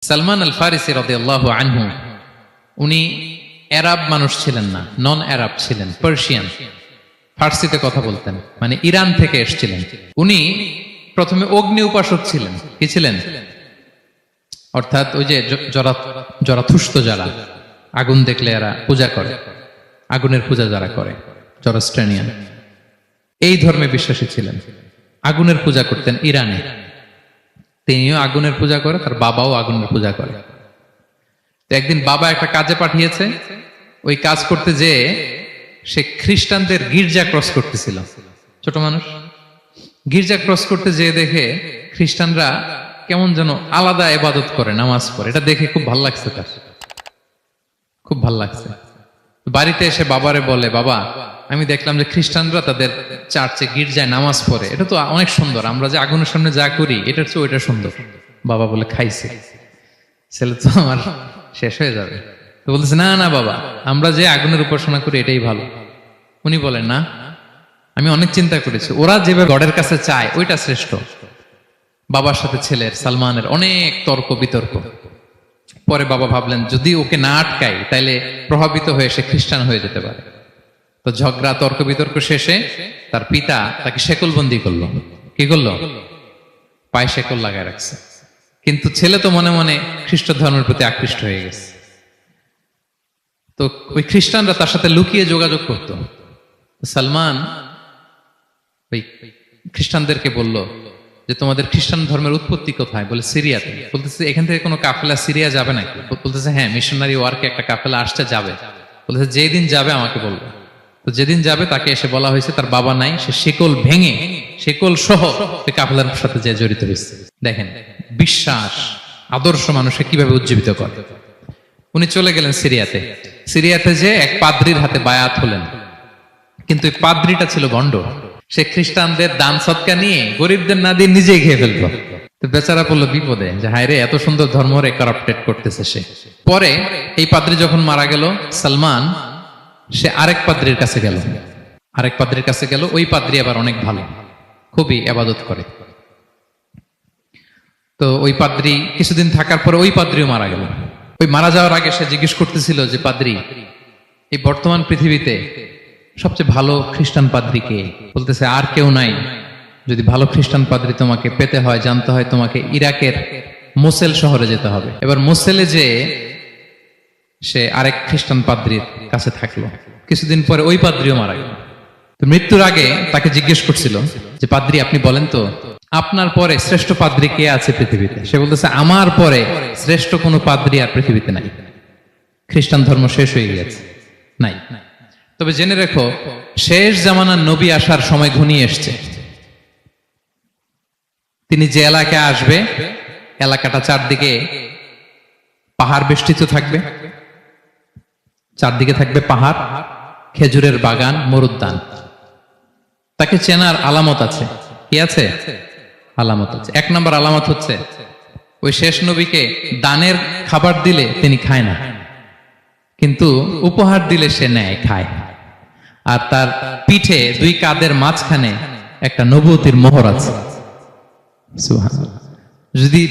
সালমান আল ফারিসি রাদিয়াল্লাহু আনহু উনি আরব মানুষ ছিলেন না, নন আরব ছিলেন, পার্সিয়ান, ফার্সিতে কথা বলতেন, মানে ইরান থেকে এসেছিলেন। উনি প্রথমে অগ্নি উপাসক ছিলেন। কি ছিলেন? অর্থাৎ ওই যে জরাথুস্ত যারা আগুন দেখলে এরা পূজা করে, আগুনের পূজা যারা করে, জরাস্ট্রেনিয়ান, এই ধর্মে বিশ্বাসী ছিলেন। আগুনের পূজা করতেন ইরানে। তিনিও আগুনের পূজা করে, তার বাবাও আগুনের পূজা করে। তো একদিন বাবা একটা কাজে পাঠিয়েছে, ওই কাজ করতে যেয়ে সে খ্রিস্টানদের গির্জা ক্রস করতেছিল। ছোট মানুষ গির্জা ক্রস করতে যেয়ে দেখে খ্রিস্টানরা কেমন যেন আলাদা ইবাদত করে, নামাজ পড়ে। এটা দেখে খুব ভাল লাগছে, তার খুব ভাল লাগছে। বাড়িতে এসে বাবারে বলে, বাবা আমি দেখলাম যে খ্রিস্টানরা তাদের চার্চে গির্জায় নামাজ পড়ে, এটা তো অনেক সুন্দর, আমরা যে আগুনের সামনে যা করি এটার চেয়ে ওইটা সুন্দর। বাবা বলে, খাইছে, ছেলে তো আমার শেষ হয়ে যাবে। তো বলতেছে, না না বাবা, আমরা যে আগুনের উপাসনা করি এটাই ভালো। উনি বলেন, না, আমি অনেক চিন্তা করেছি, ওরা যেভাবে গডের কাছে চায় ওইটা শ্রেষ্ঠ। বাবার সাথে ছেলের, সালমানের অনেক তর্ক বিতর্ক। পরে বাবা ভাবলেন, যদি ওকে না আটকাই তাইলে প্রভাবিত হয়ে সে খ্রিস্টান হয়ে যেতে পারে। তো ঝগড়া তর্ক বিতর্ক শেষে তার পিতা তাকে শেকলবন্দি করলো। কি করলো? পায়ে শেকল লাগায় রাখছে। কিন্তু ছেলে তো মনে মনে খ্রিস্ট ধর্মের প্রতি আকৃষ্ট হয়ে গেছে। তো ওই খ্রিস্টানরা তার সাথে লুকিয়ে যোগাযোগ করত। সালমান ওই খ্রিস্টানদেরকে বলল যে, তোমাদের খ্রিস্টান ধর্মের উৎপত্তি কোথায়? বলে, সিরিয়াতে। বলতেছে, এখান থেকে কোনো কাফেলা সিরিয়া যাবে নাকি? বলতেছে, হ্যাঁ, মিশনারি ওয়ার্কে একটা কাফেলা আসছে, যাবে। বলতেছে, যেদিন যাবে আমাকে বলবে। তো যেদিন যাবে তাকে এসে বলা হয়েছে তার বাবা নাই, সে শিকল ভেঙে, শিকল সহ ওই কাফেলার সাথে যে জড়িত হয়েছে। দেখেন বিশ্বাস, আদর্শ মানুষকে কিভাবে উজ্জীবিত করে। উনি চলে গেলেন সিরিয়াতে। সিরিয়াতে যে এক পাদ্রির হাতে বায়াত হলেন, কিন্তু এই পাদ্রিটা ছিল ভণ্ড। সে খ্রিস্টানদের দান সৎকা নিয়ে গরিবদের না দিয়ে নিজেই খেয়ে ফেলতো। তো বেচারা পড়লো বিপদে, যে হায় রে, এত সুন্দর ধর্ম রে কারাপ্টেড করতেছে সে। পরে এই পাদ্রি যখন মারা গেল, সালমান সে আরেক পাদ্রির কাছে গেল। আরেক পাদ্রির কাছে গেল। ওই পাদ্রি আবার অনেক ভালো, খুবই ইবাদত করে। তো ওই পাদ্রি কিছুদিন থাকার পরে ওই পাদ্রিও মারা গেল। ওই মারা যাওয়ার আগে সে জিজ্ঞেস করতেছিল যে, পাদ্রি, এই বর্তমান পৃথিবীতে সবচেয়ে ভালো খ্রিস্টান পাদ্রি কে? বলতেছে, আর কেউ নাই। যদি ভালো খ্রিস্টান পাদ্রি তোমাকে পেতে হয়, জানতে হয়, তোমাকে ইরাকের মোসেল শহরে যেতে হবে। এবার মোসেলে যে সে আরেক খ্রিস্টান পাদ্রির কাছে থাকলো। কিছুদিন পরে ওই পাদ্রিও মারা গেল। তো মৃত্যুর আগে তাকে জিজ্ঞেস করছিল যে, পাদ্রি আপনি বলেন তো, আপনার পরে শ্রেষ্ঠ পাদ্রি কে আছে পৃথিবীতে? সে বলতেছে, আমার পরে শ্রেষ্ঠ কোনো পাদ্রি আর পৃথিবীতে নাই। খ্রিস্টান ধর্ম শেষ হয়ে গেছে, নাই। তবে জেনে রেখো, শেষ জামানার নবী আসার সময় ঘনিয়ে এসছে। তিনি যে এলাকায় আসবে, এলাকাটা চারদিকে পাহাড় বেষ্টিত থাকবে। চারদিকে থাকবে পাহাড়, খেজুরের বাগান, মরুদ্যান। তাকে চেনার আলামত আছে। কি আছে? আলামত আছে। এক নম্বর আলামত হচ্ছে, ওই শেষ নবীকে দানের খাবার দিলে তিনি খায় না, কিন্তু উপহার দিলে সে নেয়, খায়। আর তার পিঠে দুই কাঁধের মাঝখানে একটা নবুয়তির মোহর আছে। সুবহানাল্লাহ। যদি